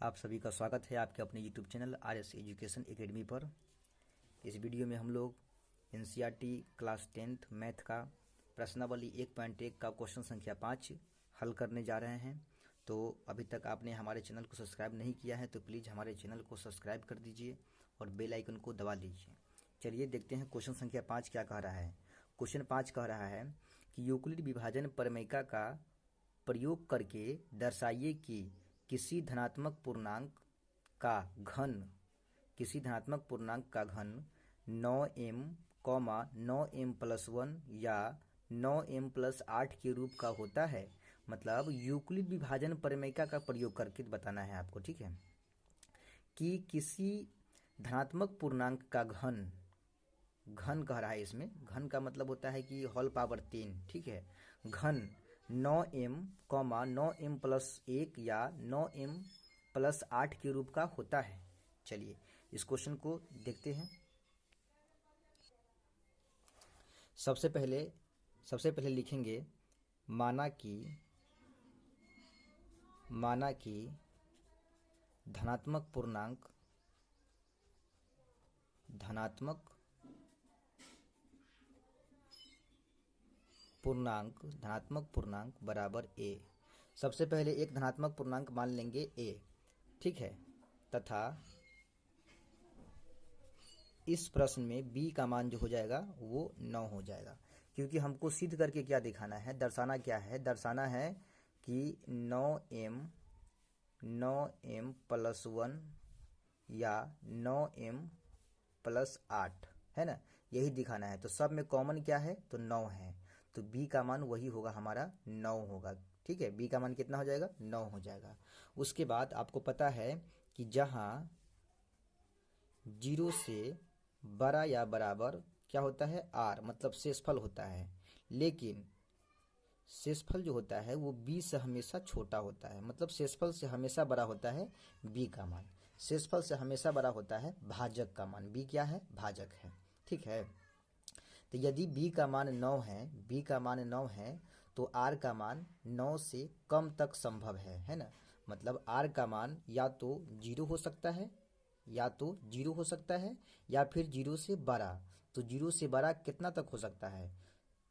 आप सभी का स्वागत है आपके अपने YouTube channel RS education academy पर। इस वीडियो में हम लोग NCERT क्लास 10th मैथ का प्रश्नावली 1.1 का क्वेश्चन संख्या 5 हल करने जा रहे हैं। तो अभी तक आपने हमारे चैनल को सब्सक्राइब नहीं किया है तो प्लीज़ हमारे चैनल को सब्सक्राइब कर दीजिए और बेल आइकन को दबा लीजिए। चलिए देखते हैं क्वेश्चन संख्या 5 क्या कह रहा है। क्वेश्चन 5 कह रहा है कि यूक्लिड विभाजन प्रमेय का प्रयोग करके दर्शाइए कि किसी धनात्मक पूर्णांक का घन 9m, 9m+1 या 9m+8 के रूप का होता है। मतलब यूक्लिड विभाजन प्रमेय का प्रयोग करके बताना है आपको, ठीक है, कि किसी धनात्मक पूर्णांक का घन कह रहा है। इसमें घन का मतलब होता है कि होल पावर 3, ठीक है। घन 9m, 9m+1 या 9m+8 के रूप का होता है। चलिए इस क्वेश्चन को देखते हैं। सबसे पहले लिखेंगे माना कि धनात्मक पूर्णांक बराबर a। सबसे पहले एक धनात्मक पूर्णांक मान लेंगे a, ठीक है, तथा इस प्रश्न में b का मान जो हो जाएगा वो 9 हो जाएगा। क्योंकि हमको सिद्ध करके क्या दिखाना है, दर्शाना है कि 9m+1 या 9m+8 है ना, यही दिखाना है। तो सब में कॉमन क्या है, तो 9 है, तो b का मान वही होगा, हमारा 9 होगा, ठीक है। b का मान कितना हो जाएगा, 9 हो जाएगा। उसके बाद आपको पता है कि जहां 0 से बड़ा या बराबर क्या होता है, r, मतलब शेषफल होता है। लेकिन शेषफल जो होता है वो b से हमेशा छोटा होता है, मतलब शेषफल से हमेशा बड़ा होता है b का मान। शेषफल से हमेशा बड़ा होता है भाजक का मान। b क्या है, भाजक है, ठीक है। तो यदि b का मान 9 है तो r का मान 9 से कम तक संभव है ना। मतलब r का मान या तो 0 हो सकता है या फिर 0 से बड़ा। तो 0 से बड़ा कितना तक हो सकता है,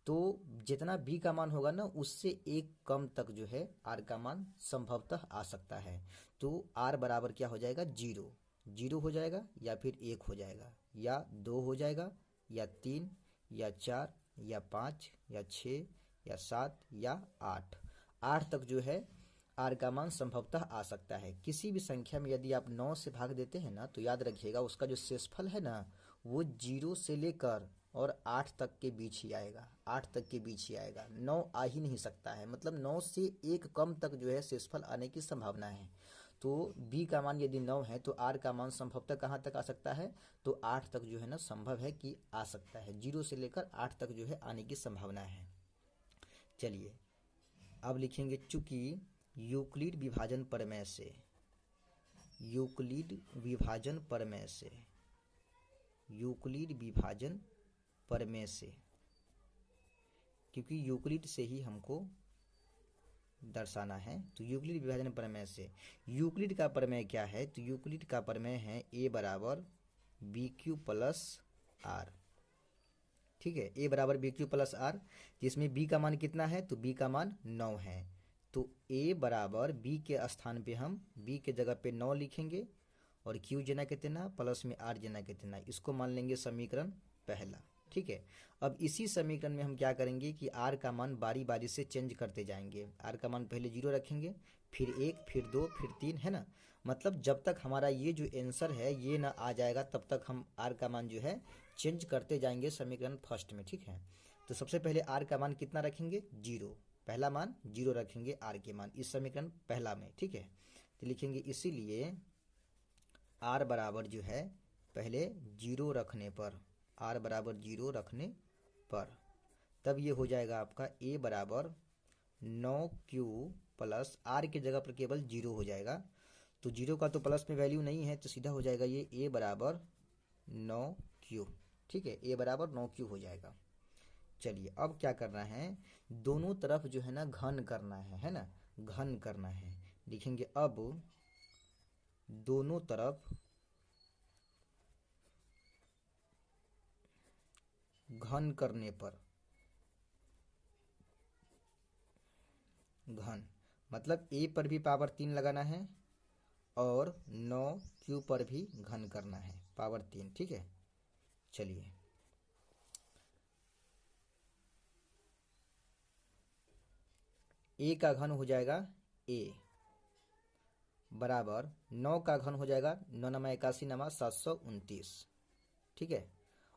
तो जितना b का मान होगा ना उससे एक कम तक जो है r का मान संभवतः आ सकता है। तो r बराबर क्या हो जाएगा, 0 हो जाएगा या फिर 1 हो जाएगा या 2 हो जाएगा या 3 या 4 या 5 या 6 या 7 या 8 तक जो है r का मान संभवतः आ सकता है। किसी भी संख्या में यदि आप 9 से भाग देते हैं ना तो याद रखिएगा उसका जो शेषफल है ना वो 0 से लेकर और 8 तक के बीच ही आएगा, 9 आ ही नहीं सकता है। मतलब 9 से एक कम तक जो है शेषफल आने की संभावना है। तो b का मान यदि 9 है तो r का मान संभवतः कहाँ तक आ सकता है, तो 8 तक जो है ना संभव है कि आ सकता है। 0 से लेकर 8 तक जो है आने की संभावना है। चलिए अब लिखेंगे चूंकि यूक्लिड विभाजन प्रमेय से क्योंकि यूक्लिड से ही हमको दर्शाना है, तो यूक्लिड विभाजन प्रमेय से यूक्लिड का प्रमेय क्या है, तो यूक्लिड का प्रमेय है a बराबर BQ प्लस r, ठीक है। a बराबर BQ प्लस r, जिसमें b का मान कितना है, तो b का मान 9 है। तो a बराबर b के स्थान पे हम b के जगह पे 9 लिखेंगे और q जना कितना प्लस में r जना कितना, इसको मान लेंगे समीकरण पहला, ठीक है। अब इसी समीकरण में हम क्या करेंगे कि r का मान बारी बारी से चेंज करते जाएंगे। r का मान पहले 0 रखेंगे, फिर 1, फिर 2, फिर 3, है ना। मतलब जब तक हमारा ये जो आंसर है ये ना आ जाएगा तब तक हम r का मान जो है चेंज करते जाएंगे समीकरण फर्स्ट में, ठीक है। तो सबसे पहले r का मान कितना रखेंगे, 0, पहला मान 0 रखेंगे r के मान इस समीकरण पहला में, ठीक है। तो लिखेंगे इसीलिए r बराबर जो है पहले 0 रखने पर, तब ये हो जाएगा आपका a बराबर 9q प्लस r के जगह पर केवल 0 हो जाएगा। तो 0 का तो प्लस में वैल्यू नहीं है तो सीधा हो जाएगा ये a बराबर 9q, ठीक है, a बराबर 9q हो जाएगा। चलिए अब क्या करना है, दोनों तरफ जो है ना घन करना है ना, घन करना है। लिखेंगे अब दोनों तरफ घन करने पर, घन मतलब a पर भी पावर 3 लगाना है और 9q पर भी घन करना है पावर 3। ठीक है, चलिए a का घन हो जाएगा a बराबर 9 का घन हो जाएगा 9 नमा 81 नमा 729। ठीक है,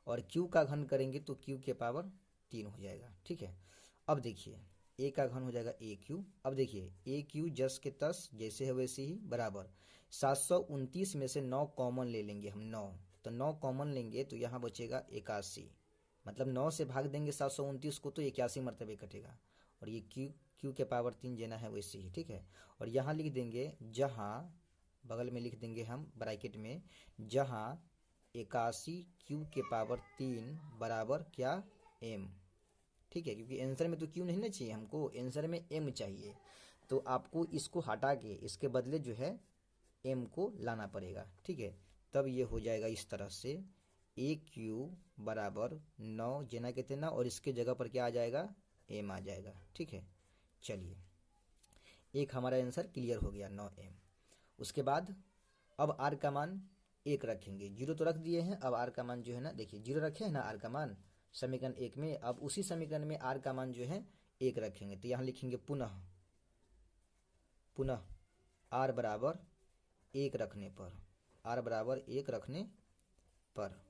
और q का घन करेंगे तो q के पावर 3 हो जाएगा। ठीक है, अब देखिए a का घन हो जाएगा ए क्यू। अब देखिए ए क्यू जस के तस जैसे है वैसे ही बराबर 729 में से 9 कॉमन ले लेंगे हम, 9 तो 9 कॉमन लेंगे तो यहाँ बचेगा 81, मतलब 9 से भाग देंगे 729 को तो 81 मरतबे कटेगा, और ये क्यू के पावर 3 देना है वैसे ही। ठीक है, और यहाँ लिख देंगे, जहाँ बगल में लिख देंगे हम ब्रैकेट में, जहाँ 81 क्यू के पावर 3 बराबर क्या, m। ठीक है, क्योंकि आंसर में तो क्यू नहीं ना चाहिए हमको, आंसर में m चाहिए, तो आपको इसको हटा के इसके बदले जो है m को लाना पड़ेगा। ठीक है, तब ये हो जाएगा इस तरह से ए क्यू बराबर 9 जना कहते ना, और इसके जगह पर क्या आ जाएगा, m आ जाएगा। ठीक है, चलिए एक हमारा आंसर क्लियर हो गया 9m। उसके बाद अब r का मान 1 रखेंगे, 0 तो रख दिए हैं, अब r का मान जो है ना, देखिए 0 रखे हैं ना r का मान समीकरण 1 में, अब उसी समीकरण में r का मान जो है 1 रखेंगे, तो यहाँ लिखेंगे पुनः r बराबर 1 रखने पर, r बराबर 1 रखने पर,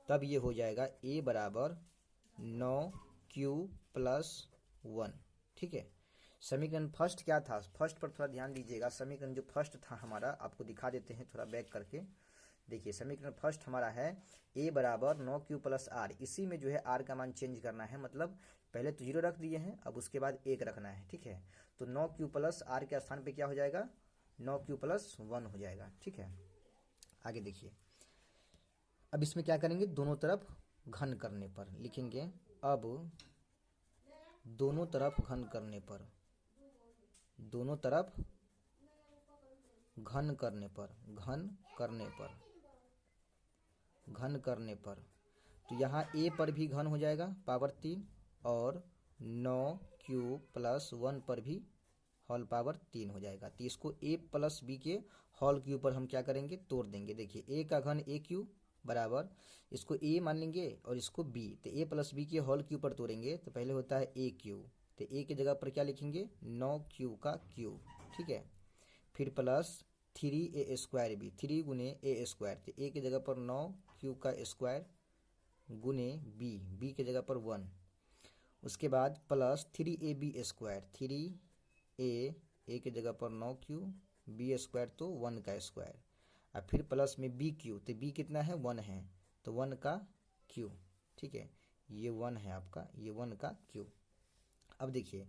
तब ये हो जाएगा a बराबर 9q प्लस 1। ठीक है, समीकरण फर्स्ट क्या था, फर्स्ट पर थोड़ा ध्यान दीजिएगा। समीकरण जो फर्स्ट था हमारा, आपको दिखा देते हैं थोड़ा बैक करके। देखिए समीकरण फर्स्ट हमारा है a बराबर 9q प्लस r, इसी में जो है r का मान चेंज करना है, मतलब पहले तो 0 रख दिए हैं, अब उसके बाद 1 रखना है। ठीक है, तो 9q प्लस r के स्थान पे क्या हो जाएगा, 9q प्लस 1 हो जाएगा। ठीक है, आगे देखिए, अब इसमें क्या करेंगे, दोनों तरफ घन करने पर लिखेंगे, अब दोनों तरफ घन करने पर, दोनों तरफ घन करने पर, घन करने पर, घन करने पर, तो यहाँ a पर भी घन हो जाएगा पावर 3, और 9q प्लस 1 पर भी होल पावर 3 हो जाएगा। तो इसको a प्लस b के होल क्यू पर हम क्या करेंगे, तोड़ देंगे। देखिए a का घन ए क्यू बराबर, इसको a मान लेंगे और इसको b, तो a प्लस b के होल क्यू पर तोड़ेंगे तो पहले होता है ए क्यू, तो a की जगह पर क्या लिखेंगे, 9q का क्यू। ठीक है, फिर प्लस 3a² भी, 3 गुने a स्क्वायर, तो a की जगह पर 9q का स्क्वायर गुने b की जगह पर 1, उसके बाद प्लस 3ab², 3a की जगह पर 9q, b स्क्वायर तो 1 का स्क्वायर, और फिर प्लस में bq, तो b कितना है, 1 है, तो 1 का q। ठीक है, ये 1 है आपका, ये 1 का q। अब देखिए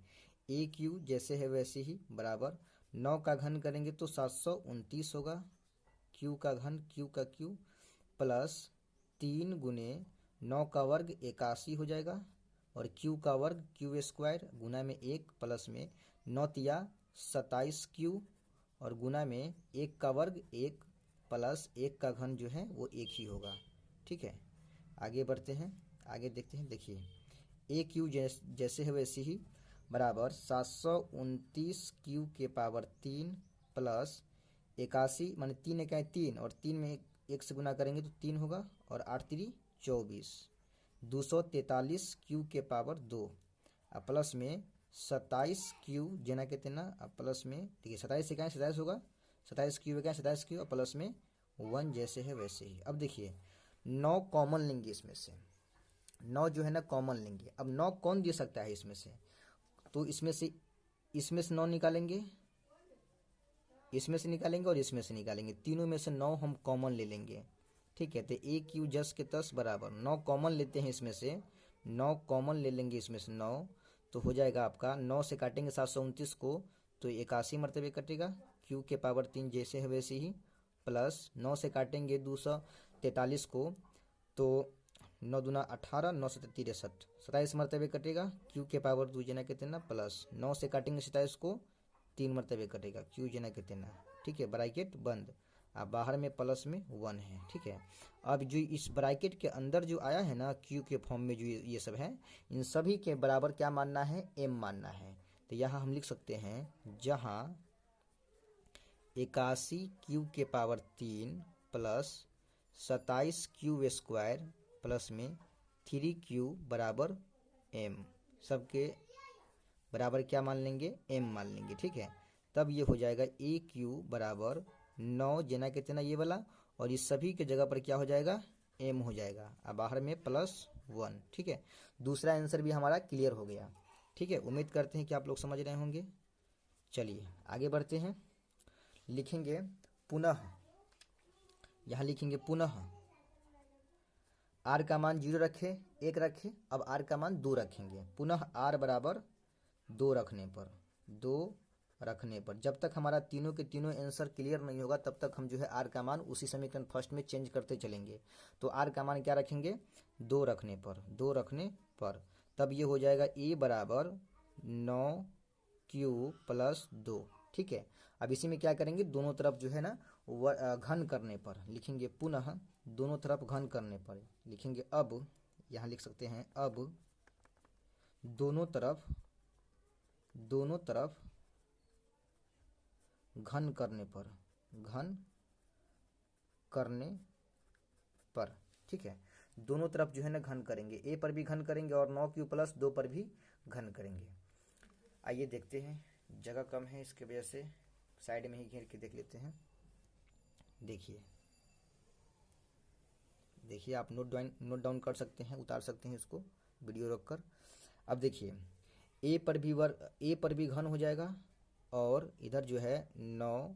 ए क्यू जैसे है वैसे ही बराबर 9 का घन करेंगे तो 729 होगा, q का घन q का q प्लस 3 गुने 9 का वर्ग 81 हो जाएगा, और q का वर्ग q स्क्वायर गुना में 1 प्लस में 9 तिया 27q, और गुना में 1 का वर्ग 1 प्लस 1 का घन जो है वो 1 ही होगा। ठीक है, आगे बढ़ते हैं, आगे देखते हैं। देखिए ए क्यू जैसे है वैसे ही बराबर 729 क्यू के पावर 3 प्लस 81, माने 3 इकाई 3, और 3 में 1 से गुना करेंगे तो 3 होगा, और 8 3 24, 243 क्यू के पावर 2, और प्लस में 27 क्यू जना कहते ना, अब प्लस में देखिए 27 इकाई 27 होगा, 27 क्यू इकाई 27 क्यू, और प्लस में 1 जैसे है वैसे ही। अब देखिए 9 कॉमन लेंगे, इसमें से 9 जो है ना कॉमन लेंगे। अब 9 कौन दे सकता है इसमें से, तो इसमें से 9 निकालेंगे, इसमें से निकालेंगे और इसमें से निकालेंगे, तीनों में से 9 हम कॉमन ले लेंगे। ठीक है, तो ए क्यू जस के तस बराबर 9 कॉमन लेते हैं, इसमें से 9 कॉमन ले लेंगे, इसमें से 9, तो हो जाएगा आपका 9 से काटेंगे 729 को तो 81 मरतबे कटेगा, क्यू के पावर 3 जैसे है वैसे ही, प्लस 9 से काटेंगे 243 को तो 9 दूना 18, 9 7 63, 27 मरतबे कटेगा, क्यू के पावर 2 जना कहते हैं ना, प्लस 9 से काटेंगे 27 को 3 मरतबे कटेगा, क्यू जना के तेना, ठीक है, ब्रैकेट बंद। अब बाहर में प्लस में 1 है, ठीक है। अब जो इस ब्रैकेट के अंदर जो आया है ना क्यू के फॉर्म में जो ये सब है, इन सभी के बराबर क्या मानना है, एम मानना है। तो यहाँ हम लिख सकते हैं जहाँ 81 क्यू के power 3 plus 27 Q square plus में 3 क्यू बराबर एम, सबके बराबर क्या मान लेंगे, एम मान लेंगे, ठीक है। तब ये हो जाएगा ए क्यू बराबर 9 जना कितना ये वाला, और इस सभी के जगह पर क्या हो जाएगा, एम हो जाएगा। अब बाहर में +1, ठीक है। दूसरा आंसर भी हमारा क्लियर हो गया, ठीक है। उम्मीद करते हैं कि आप लोग समझ रहे होंगे। चलिए आगे बढ़ते हैं। लिखेंगे पुनः, यहाँ लिखेंगे पुनः आर का मान 0 रखे, 1 रखे, अब आर का मान 2 रखेंगे। पुनः आर बराबर 2 रखने पर जब तक हमारा तीनों के तीनों आंसर क्लियर नहीं होगा तब तक हम जो है आर का मान उसी समीकरण फर्स्ट में चेंज करते चलेंगे। तो आर का मान क्या रखेंगे, 2 रखने पर तब ये हो जाएगा ए बराबर 9 क्यू प्लस 2, ठीक है। अब इसी में क्या करेंगे, दोनों तरफ जो है ना घन करने पर लिखेंगे, पुनः दोनों तरफ घन करने पर लिखेंगे। अब यहाँ लिख सकते हैं, अब दोनों तरफ घन करने पर, ठीक है। दोनों तरफ जो है ना घन करेंगे, ए पर भी घन करेंगे और 9 क्यू प्लस 2 पर भी घन करेंगे। आइए देखते हैं, जगह कम है इसके वजह से साइड में ही घेर के देख लेते हैं। देखिए आप नोट डाउन कर सकते हैं, उतार सकते हैं इसको वीडियो रोककर। अब देखिए ए पर भी घन हो जाएगा, और इधर जो है 9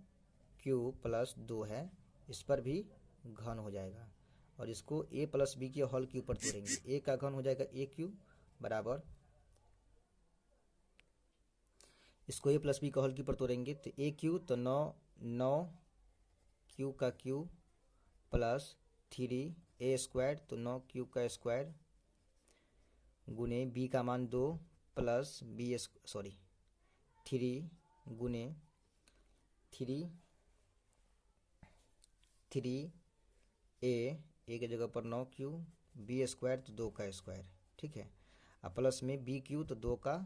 क्यू प्लस 2 है, इस पर भी घन हो जाएगा, और इसको ए प्लस बी के होल के ऊपर तोड़ेंगे। ए का घन हो जाएगा ए क्यू बराबर, इसको ए प्लस बी का होल के ऊपर तोड़ेंगे तो ए क्यू, तो 9 क्यू का क्यू प्लस 3 ए स्क्वायर, तो 9 क्यू का स्क्वायर गुने बी का मान 2 प्लस 3 गुने 3 ए के जगह पर 9 क्यू, बी स्क्वायर तो 2 का स्क्वायर, ठीक है। अब प्लस में बी क्यू तो 2 का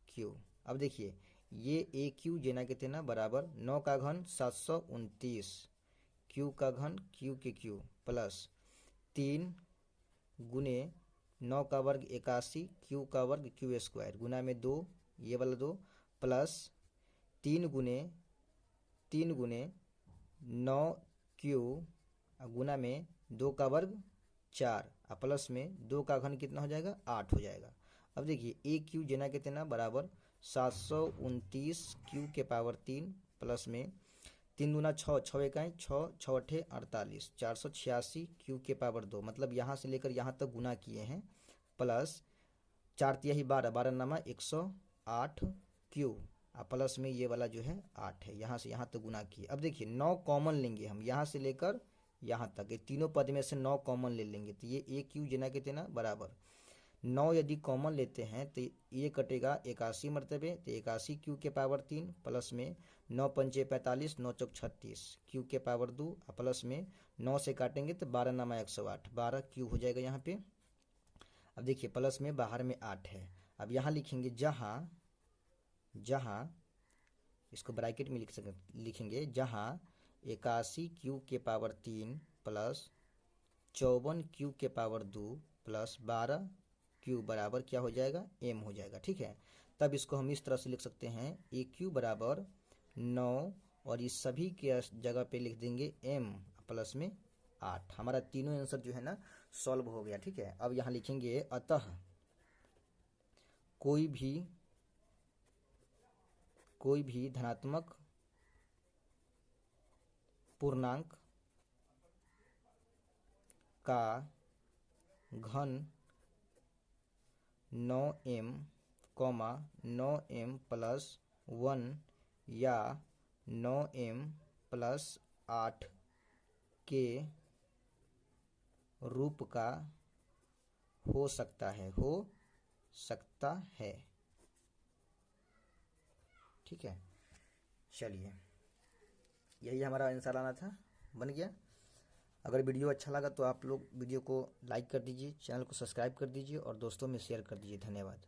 क्यू। अब देखिए ये ए क्यू जना के तेना बराबर 9 का घन 729 क्यू का घन क्यू के क्यू प्लस 3 गुने 9 का वर्ग 81 क्यू का वर्ग क्यू स्क्वायर गुना में 2 ये वाला 2 प्लस 3 गुने 9 क्यू गुना में 2 का वर्ग 4 और प्लस में 2 का घन कितना हो जाएगा, 8 हो जाएगा। अब देखिए ए क्यू जना के तेना बराबर 729 क्यू के पावर 3 प्लस में 3 दूना 6, 6 इकाई 6, 6 अठे 48, 486 क्यू के पावर 2, मतलब यहाँ से लेकर यहाँ तक गुना किए हैं, प्लस 4 तिहाई 12, 12 नामा 108 क्यू और प्लस में ये वाला जो है 8 है, यहाँ से यहाँ तक गुना किए। अब देखिए 9 कॉमन लेंगे हम, यहाँ से लेकर यहाँ तक, ये तीनों पद में से 9 कॉमन ले लेंगे तो ये ए क्यू जना के तेना बराबर 9 यदि कॉमन लेते हैं तो ये कटेगा 81 मरतबे, तो 81 क्यू के पावर 3 प्लस में 9 पंचे 45, 9 चौक 36 क्यू के पावर 2 प्लस में 9 से काटेंगे तो 12 नामा 108, 12 क्यू हो जाएगा यहाँ पे। अब देखिए प्लस में बाहर में 8 है। अब यहाँ लिखेंगे जहाँ इसको ब्रैकेट में लिखेंगे जहाँ 81 क्यू के पावर 3 प्लस 54 क्यू के पावर 2 प्लस 12 क्यू बराबर क्या हो जाएगा, एम हो जाएगा, ठीक है। तब इसको हम इस तरह से लिख सकते हैं ए क्यू बराबर 9 और इस सभी के जगह पे लिख देंगे एम प्लस में 8। हमारा तीनों आंसर जो है ना सॉल्व हो गया, ठीक है। अब यहाँ लिखेंगे अतः कोई भी धनात्मक पूर्णांक का घन 9m, 9m प्लस 1 या 9m प्लस 8 के रूप का हो सकता है, ठीक है। चलिए, यही हमारा आंसर आना था, बन गया। अगर वीडियो अच्छा लगा तो आप लोग वीडियो को लाइक कर दीजिए, चैनल को सब्सक्राइब कर दीजिए और दोस्तों में शेयर कर दीजिए। धन्यवाद।